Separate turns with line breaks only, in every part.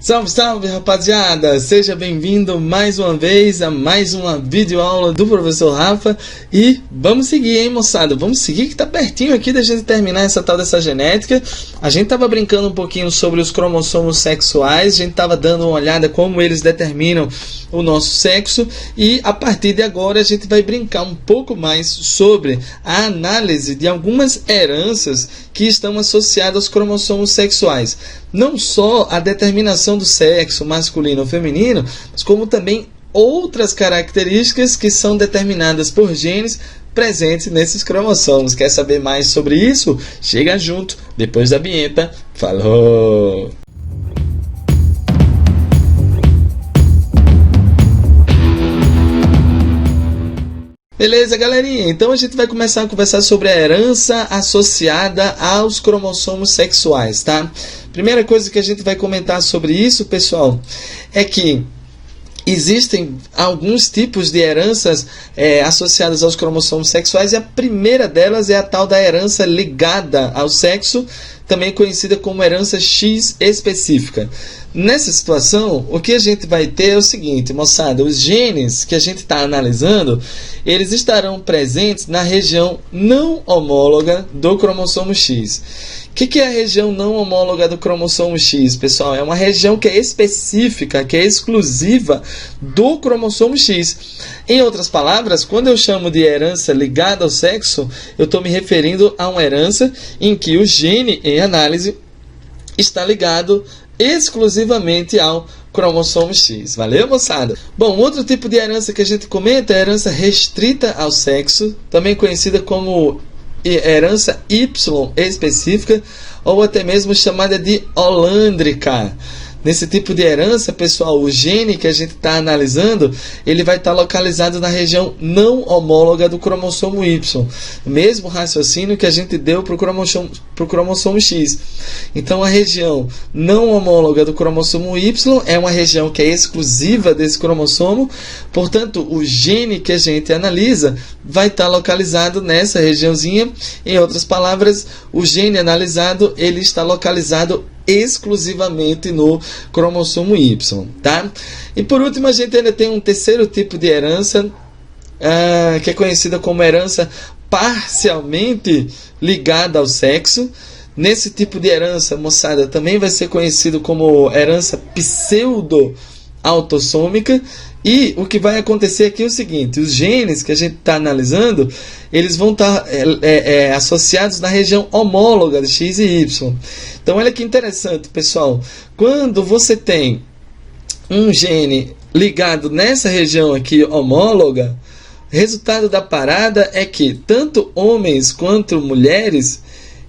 Salve, salve, rapaziada! Seja bem-vindo mais uma vez a mais uma videoaula do professor Rafa. E vamos seguir, hein, moçada? Vamos seguir que tá pertinho aqui da gente terminar essa tal dessa genética. A gente tava brincando um pouquinho sobre os cromossomos sexuais, a gente tava dando uma olhada como eles determinam o nosso sexo. E a partir de agora a gente vai brincar um pouco mais sobre a análise de algumas heranças que estão associadas aos cromossomos sexuais. Não só a determinação do sexo masculino ou feminino, mas como também outras características que são determinadas por genes presentes nesses cromossomos. Quer saber mais sobre isso? Chega junto, depois da vinheta. Falou! Beleza, galerinha? Então a gente vai começar a conversar sobre a herança associada aos cromossomos sexuais, tá? Primeira coisa que a gente vai comentar sobre isso, pessoal, é que existem alguns tipos de heranças associadas aos cromossomos sexuais, e a primeira delas é a tal da herança ligada ao sexo, também conhecida como herança X específica. Nessa situação, o que a gente vai ter é o seguinte, moçada: os genes que a gente está analisando, eles estarão presentes na região não homóloga do cromossomo X. O que é a região não homóloga do cromossomo X, pessoal? É uma região que é específica, que é exclusiva do cromossomo X. Em outras palavras, quando eu chamo de herança ligada ao sexo, eu estou me referindo a uma herança em que o gene, em análise, está ligado exclusivamente ao cromossomo X. Valeu, moçada? Bom, outro tipo de herança que a gente comenta é a herança restrita ao sexo, também conhecida como herança Y específica, ou até mesmo chamada de holândrica. Nesse tipo de herança, pessoal, o gene que a gente está analisando, ele vai estar localizado na região não homóloga do cromossomo Y. O mesmo raciocínio que a gente deu para o cromossomo X. Então, a região não homóloga do cromossomo Y é uma região que é exclusiva desse cromossomo. Portanto, o gene que a gente analisa vai estar localizado nessa regiãozinha. Em outras palavras, o gene analisado, ele está localizado exclusivamente no cromossomo Y, tá? E por último, a gente ainda tem um terceiro tipo de herança, que é conhecida como herança parcialmente ligada ao sexo. Nesse tipo de herança, moçada, também vai ser conhecido como herança pseudo-autossômica. E o que vai acontecer aqui é o seguinte: os genes que a gente está analisando, eles vão estar associados na região homóloga de X e Y. Então, olha que interessante, pessoal. Quando você tem um gene ligado nessa região aqui homóloga, o resultado da parada é que tanto homens quanto mulheres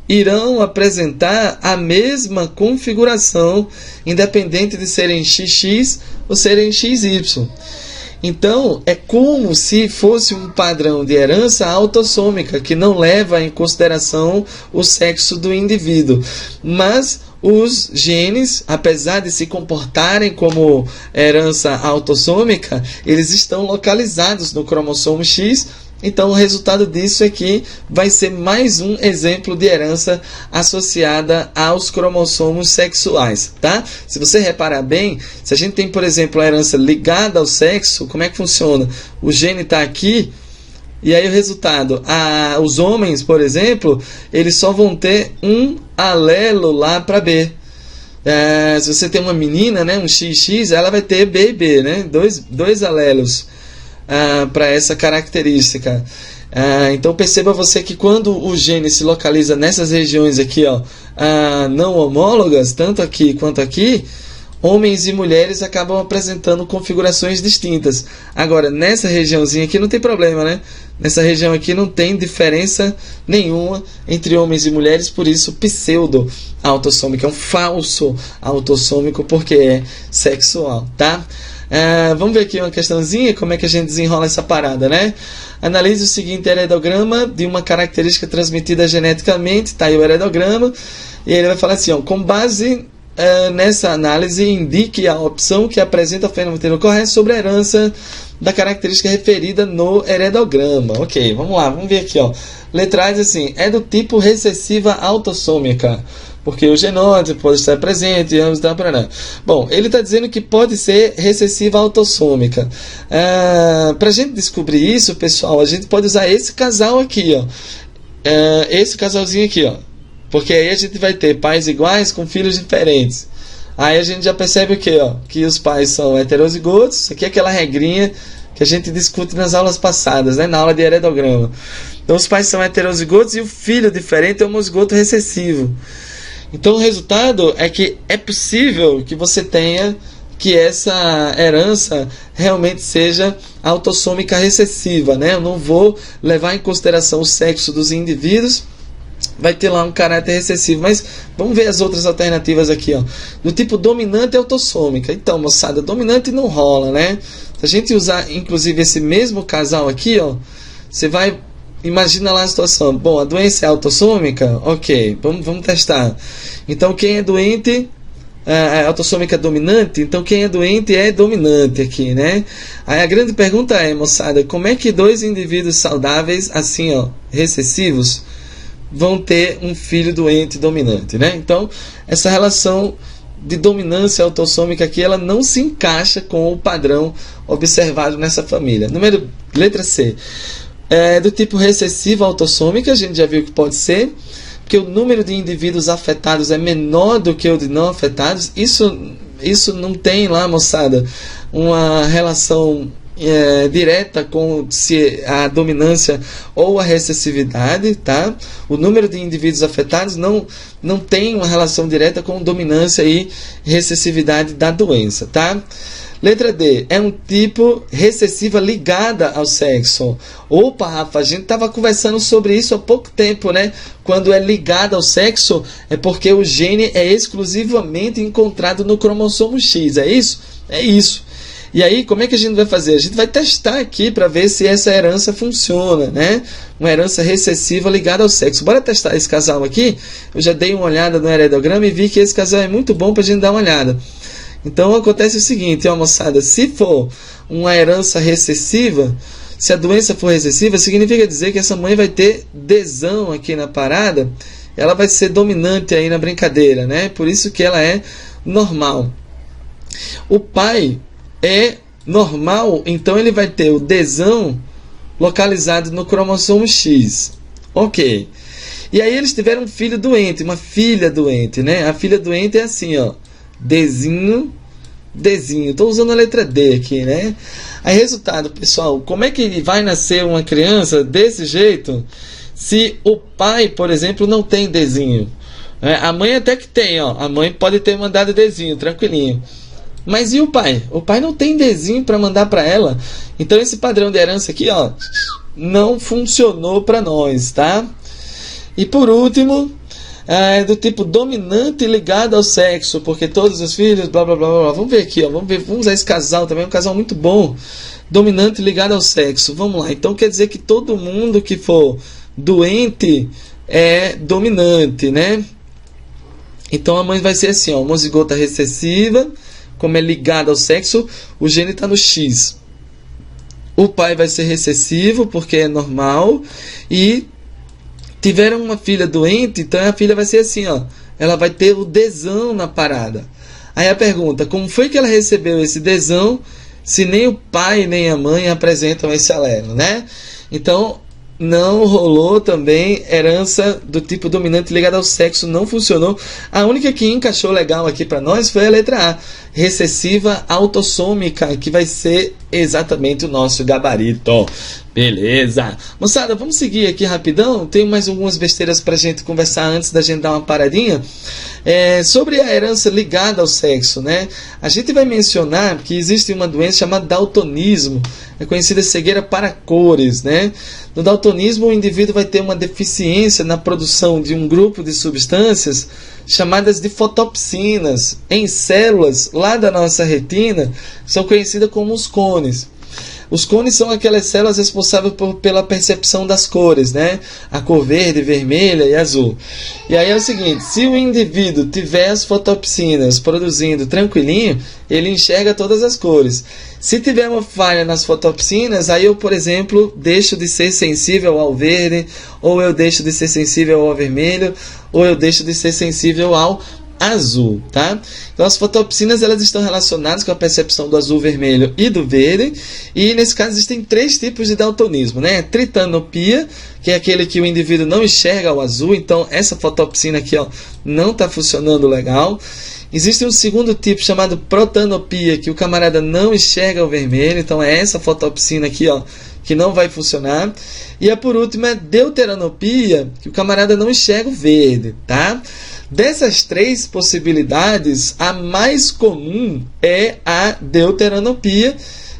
irão apresentar a mesma configuração, independente de serem XX ou serem XY. Então, é como se fosse um padrão de herança autossômica, que não leva em consideração o sexo do indivíduo. Mas os genes, apesar de se comportarem como herança autossômica, eles estão localizados no cromossomo X. Então, o resultado disso é que vai ser mais um exemplo de herança associada aos cromossomos sexuais, tá? Se você reparar bem, se a gente tem, por exemplo, a herança ligada ao sexo, como é que funciona? O gene está aqui, e aí o resultado, os homens, por exemplo, eles só vão ter um alelo lá para B. Se você tem uma menina, né, um XX, ela vai ter B e B, né? Dois alelos para essa característica. Então perceba você que quando o gene se localiza nessas regiões aqui, não homólogas, tanto aqui quanto aqui, homens e mulheres acabam apresentando configurações distintas. Agora, nessa regiãozinha aqui não tem problema, né? Nessa região aqui não tem diferença nenhuma entre homens e mulheres, por isso pseudo-autossômico, é um falso autossômico, porque é sexual, tá? Vamos ver aqui uma questãozinha, como é que a gente desenrola essa parada, né? Analise o seguinte heredograma de uma característica transmitida geneticamente. Tá aí o heredograma, e ele vai falar assim, com base nessa análise, indique a opção que apresenta a fenômeno correto sobre a herança da característica referida no heredograma. Ok, vamos lá, vamos ver aqui, Letra A diz assim: é do tipo recessiva autossômica. porque o genótipo pode estar presente, ambos da paraná. Bom, ele está dizendo que pode ser recessiva autossômica. Para a gente descobrir isso, pessoal, a gente pode usar esse casal aqui, ó. Esse casalzinho aqui, ó. Porque aí a gente vai ter pais iguais com filhos diferentes. Aí a gente já percebe o quê? Ó? Que os pais são heterozigotos. Isso aqui é aquela regrinha que a gente discute nas aulas passadas, né? Na aula de heredograma. Então os pais são heterozigotos e o filho diferente é homozigoto recessivo. Então o resultado é que é possível que você tenha que essa herança realmente seja autossômica recessiva, né? Eu não vou levar em consideração o sexo dos indivíduos, vai ter lá um caráter recessivo, mas vamos ver as outras alternativas aqui, ó. Do tipo dominante autossômica. Então, moçada, dominante não rola, né? Se a gente usar, inclusive, esse mesmo casal aqui, ó, você vai, imagina lá a situação. Bom, a doença é autossômica? Ok, vamos testar. Então, quem é doente é autossômica dominante, então quem é doente é dominante aqui, né? Aí a grande pergunta é, moçada, como é que dois indivíduos saudáveis, assim, ó, recessivos, vão ter um filho doente dominante, né? Então, essa relação de dominância autossômica aqui, ela não se encaixa com o padrão observado nessa família. Letra C. Do tipo recessiva autossômica, a gente já viu que pode ser, porque o número de indivíduos afetados é menor do que o de não afetados. Isso não tem lá, moçada, uma relação direta com se a dominância ou a recessividade, tá? O número de indivíduos afetados não tem uma relação direta com dominância e recessividade da doença, tá? Letra D, é um tipo recessiva ligada ao sexo. Opa, Rafa, a gente estava conversando sobre isso há pouco tempo, né? Quando é ligada ao sexo, é porque o gene é exclusivamente encontrado no cromossomo X, é isso? É isso. E aí, como é que a gente vai fazer? A gente vai testar aqui para ver se essa herança funciona, né? Uma herança recessiva ligada ao sexo. Bora testar esse casal aqui? Eu já dei uma olhada no heredograma e vi que esse casal é muito bom para a gente dar uma olhada. Então, acontece o seguinte, ó, moçada, se for uma herança recessiva, se a doença for recessiva, significa dizer que essa mãe vai ter desão aqui na parada, ela vai ser dominante aí na brincadeira, né? Por isso que ela é normal. O pai é normal, então ele vai ter o desão localizado no cromossomo X. Ok. E aí eles tiveram um filho doente, uma filha doente, né? A filha doente é assim, ó. Dzinho. Estou usando a letra D aqui, né? Aí, resultado, pessoal, como é que vai nascer uma criança desse jeito se o pai, por exemplo, não tem Dzinho? A mãe até que tem, ó. A mãe pode ter mandado Dzinho, tranquilinho. Mas e o pai? O pai não tem Dzinho para mandar para ela. Então esse padrão de herança aqui, ó, não funcionou para nós, tá? E por último, do tipo dominante ligado ao sexo, porque todos os filhos, blá blá blá blá. Vamos ver aqui, ó, vamos usar esse casal também, um casal muito bom. Dominante ligado ao sexo. Vamos lá. Então quer dizer que todo mundo que for doente é dominante, né? Então a mãe vai ser assim, ó, homozigota recessiva. Como é ligado ao sexo, o gene está no X. O pai vai ser recessivo, porque é normal. E tiveram uma filha doente, então a filha vai ser assim, ó. Ela vai ter o desão na parada. Aí a pergunta, como foi que ela recebeu esse desão, se nem o pai nem a mãe apresentam esse alelo, né? Então, não rolou também herança do tipo dominante ligada ao sexo, não funcionou. A única que encaixou legal aqui para nós foi a letra A, recessiva autossômica, que vai ser exatamente o nosso gabarito. Beleza. Moçada, vamos seguir aqui rapidão. Tem mais algumas besteiras pra gente conversar antes da gente dar uma paradinha. Sobre a herança ligada ao sexo, né? A gente vai mencionar que existe uma doença chamada daltonismo, é conhecida cegueira para cores, né? No daltonismo, o indivíduo vai ter uma deficiência na produção de um grupo de substâncias chamadas de fotopsinas em células lá da nossa retina, são conhecidas como os cones. Os cones são aquelas células responsáveis pela percepção das cores, né? A cor verde, vermelha e azul. E aí é o seguinte, se o indivíduo tiver as fotopsinas produzindo tranquilinho, ele enxerga todas as cores. Se tiver uma falha nas fotopsinas, aí eu, por exemplo, deixo de ser sensível ao verde, ou eu deixo de ser sensível ao vermelho, ou eu deixo de ser sensível ao azul, tá? Então as fotopsinas, elas estão relacionadas com a percepção do azul, vermelho e do verde, e nesse caso existem 3 tipos de daltonismo, né? Tritanopia, que é aquele que o indivíduo não enxerga o azul, então essa fotopsina aqui, ó, não está funcionando legal. Existe um segundo tipo chamado protanopia, que o camarada não enxerga o vermelho, então é essa fotopsina aqui, ó, que não vai funcionar. E a por último é deuteranopia, que o camarada não enxerga o verde, tá? Dessas 3 possibilidades, a mais comum é a deuteranopia.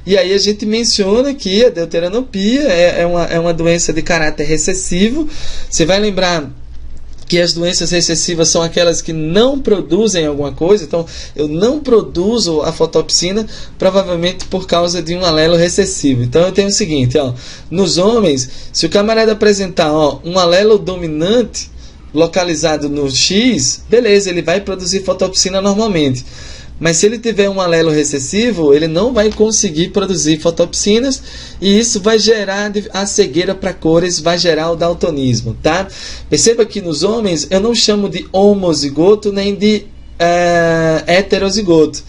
E aí a gente menciona que a deuteranopia é uma doença de caráter recessivo. Você vai lembrar que as doenças recessivas são aquelas que não produzem alguma coisa. Então, eu não produzo a fotopsina, provavelmente por causa de um alelo recessivo. Então, eu tenho o seguinte, ó, nos homens, se o camarada apresentar, ó, um alelo dominante localizado no X, beleza, ele vai produzir fotopsina normalmente. Mas se ele tiver um alelo recessivo, ele não vai conseguir produzir fotopsinas, e isso vai gerar a cegueira para cores, vai gerar o daltonismo, tá? Perceba que nos homens eu não chamo de homozigoto nem de heterozigoto.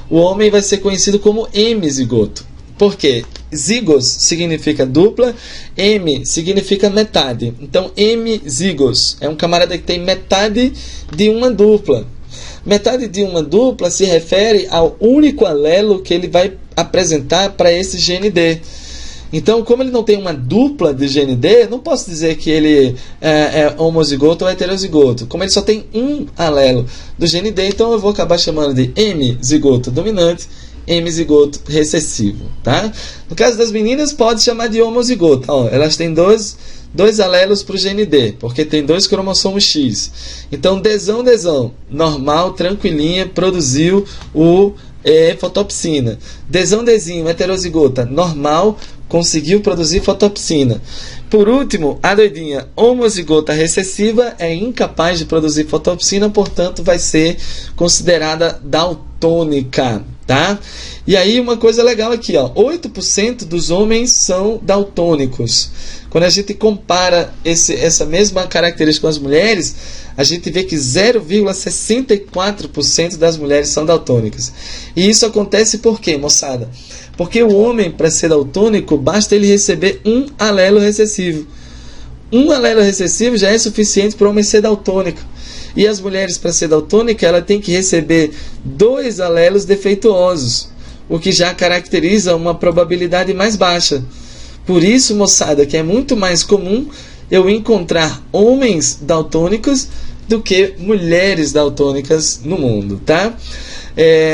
O homem vai ser conhecido como hemizigoto. Por quê? Zigos significa dupla, M significa metade. Então, hemizigos é um camarada que tem metade de uma dupla. Metade de uma dupla se refere ao único alelo que ele vai apresentar para esse gene D. Então, como ele não tem uma dupla de gene D, não posso dizer que ele é homozigoto ou heterozigoto. Como ele só tem um alelo do gene D, então eu vou acabar chamando de hemizigoto dominante, hemizigoto recessivo, tá? No caso das meninas, pode chamar de homozigoto. Ó, elas têm dois alelos para o gene D, porque tem 2 cromossomos X. Então, Dzão, normal, tranquilinha, produziu o fotopsina. Dzão, heterozigota, normal, conseguiu produzir fotopsina. Por último, a doidinha homozigota recessiva é incapaz de produzir fotopsina, portanto, vai ser considerada daltônica, tá? E aí, uma coisa legal aqui, ó, 8% dos homens são daltônicos. Quando a gente compara essa mesma característica com as mulheres, a gente vê que 0,64% das mulheres são daltônicas. E isso acontece por quê, moçada? Porque o homem, para ser daltônico, basta ele receber um alelo recessivo. Um alelo recessivo já é suficiente para o homem ser daltônico. E as mulheres, para ser daltônica, ela tem que receber 2 alelos defeituosos, o que já caracteriza uma probabilidade mais baixa. Por isso, moçada, que é muito mais comum eu encontrar homens daltônicos do que mulheres daltônicas no mundo, tá?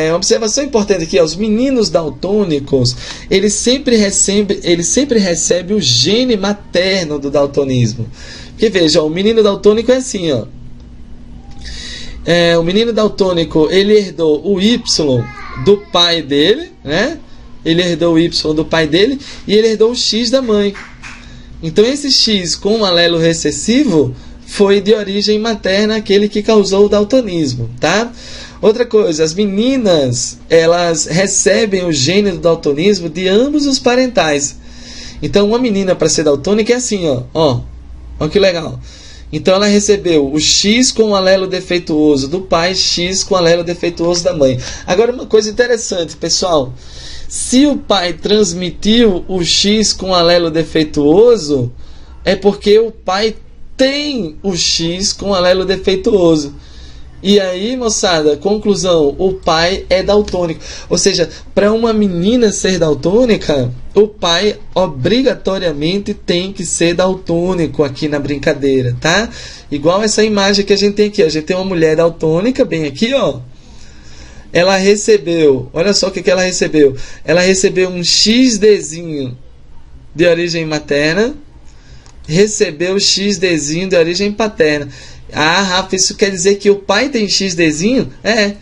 Uma observação importante aqui, ó, os meninos daltônicos, eles sempre recebem o gene materno do daltonismo. Porque veja, ó, o menino daltônico é assim, ó. O menino daltônico, ele herdou o Y do pai dele, né? Ele herdou o Y do pai dele e ele herdou o X da mãe. Então esse X com um alelo recessivo foi de origem materna, aquele que causou o daltonismo, tá? Outra coisa, as meninas, elas recebem o gene do daltonismo de ambos os parentais. Então uma menina, para ser daltônica, é assim, ó, que legal. Então ela recebeu o X com o alelo defeituoso do pai, X com o alelo defeituoso da mãe. Agora, uma coisa interessante, pessoal. Se o pai transmitiu o X com alelo defeituoso, é porque o pai tem o X com alelo defeituoso. E aí, moçada, conclusão, o pai é daltônico. Ou seja, para uma menina ser daltônica, o pai obrigatoriamente tem que ser daltônico aqui na brincadeira, tá? Igual essa imagem que a gente tem aqui. A gente tem uma mulher daltônica, bem aqui, ó. Ela recebeu, olha só o que ela recebeu. Ela recebeu um XDzinho de origem materna, recebeu o XDzinho de origem paterna. Ah, Rafa, isso quer dizer que o pai tem XDzinho? É.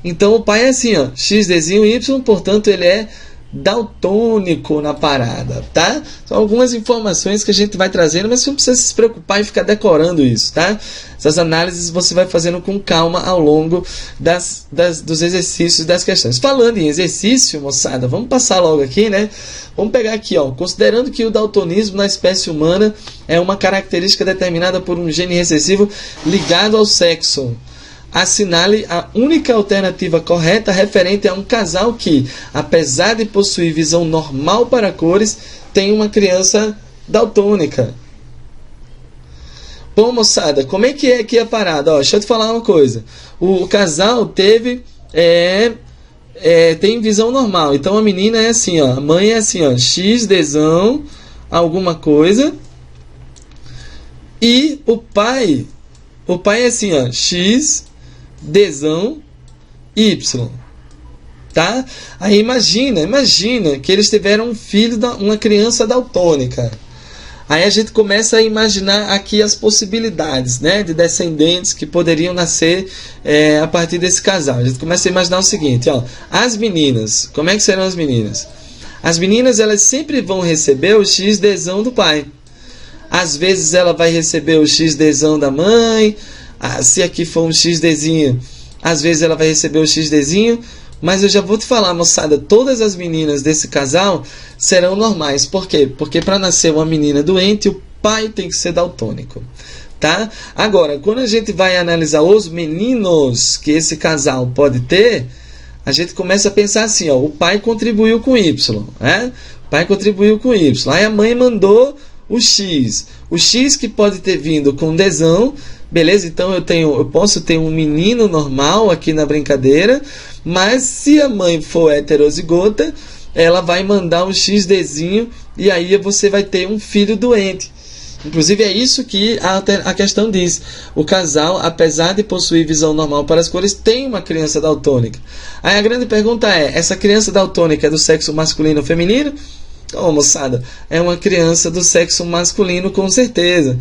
Então o pai é assim, ó, XDzinho Y, portanto ele é daltônico na parada, tá? São algumas informações que a gente vai trazendo, mas você não precisa se preocupar em ficar decorando isso, tá? Essas análises você vai fazendo com calma ao longo dos exercícios das questões. Falando em exercício, moçada, vamos passar logo aqui, né? Vamos pegar aqui, ó. Considerando que o daltonismo na espécie humana é uma característica determinada por um gene recessivo ligado ao sexo, assinale a única alternativa correta referente a um casal que, apesar de possuir visão normal para cores, tem uma criança daltônica. Bom, moçada, como é que é aqui a parada? Ó, deixa eu te falar uma coisa. O casal tem visão normal. Então a menina é assim, ó. A mãe é assim, ó. X, Dzão, alguma coisa. E o pai é assim, ó. X, Dzão, Y. Tá? Aí imagina que eles tiveram um filho, uma criança daltônica. Aí a gente começa a imaginar aqui as possibilidades, né, de descendentes que poderiam nascer a partir desse casal. A gente começa a imaginar o seguinte, ó, as meninas, como é que serão as meninas? As meninas, elas sempre vão receber o XDzão do pai. Às vezes ela vai receber o XDzão da mãe, se aqui for um XDzinho, às vezes ela vai receber o XDzinho. Mas eu já vou te falar, moçada, todas as meninas desse casal serão normais. Por quê? Porque para nascer uma menina doente, o pai tem que ser daltônico. Tá? Agora, quando a gente vai analisar os meninos que esse casal pode ter, a gente começa a pensar assim, ó, o pai contribuiu com Y, né? O pai contribuiu com Y. Aí a mãe mandou o X. O X que pode ter vindo com Dzão, beleza? Então eu posso ter um menino normal aqui na brincadeira, mas se a mãe for heterozigota, ela vai mandar um XDzinho e aí você vai ter um filho doente. Inclusive é isso que a questão diz. O casal, apesar de possuir visão normal para as cores, tem uma criança daltônica. Aí a grande pergunta é, essa criança daltônica é do sexo masculino ou feminino? Oh, moçada, é uma criança do sexo masculino com certeza.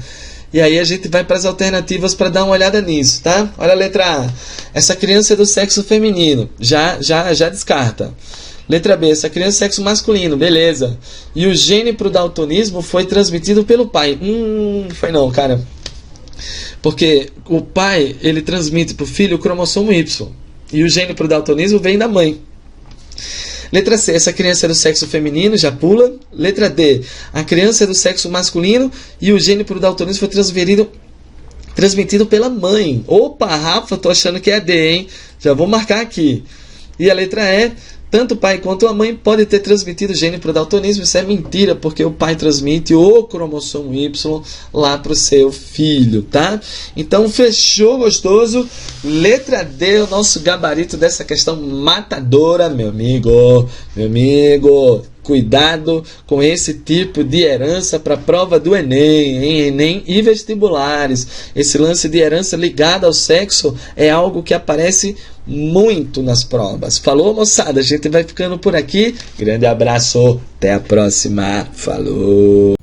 E aí a gente vai para as alternativas para dar uma olhada nisso, tá? Olha a letra A. Essa criança é do sexo feminino. Já descarta. Letra B. Essa criança é do sexo masculino. Beleza. E o gene para o daltonismo foi transmitido pelo pai. Foi não, cara. Porque o pai, ele transmite para o filho o cromossomo Y. E o gene para o daltonismo vem da mãe. Letra C, essa criança é do sexo feminino, já pula. Letra D, a criança é do sexo masculino e o gene para o daltonismo foi transmitido pela mãe. Opa, Rafa, tô achando que é D, hein? Já vou marcar aqui. E a letra E, tanto o pai quanto a mãe podem ter transmitido o gene para o daltonismo. Isso é mentira, porque o pai transmite o cromossomo Y lá para o seu filho, tá? Então, fechou, gostoso? Letra D, o nosso gabarito dessa questão matadora, meu amigo. Cuidado com esse tipo de herança para a prova do Enem, hein? Enem e vestibulares. Esse lance de herança ligada ao sexo é algo que aparece muito nas provas. Falou, moçada? A gente vai ficando por aqui. Grande abraço. Até a próxima. Falou.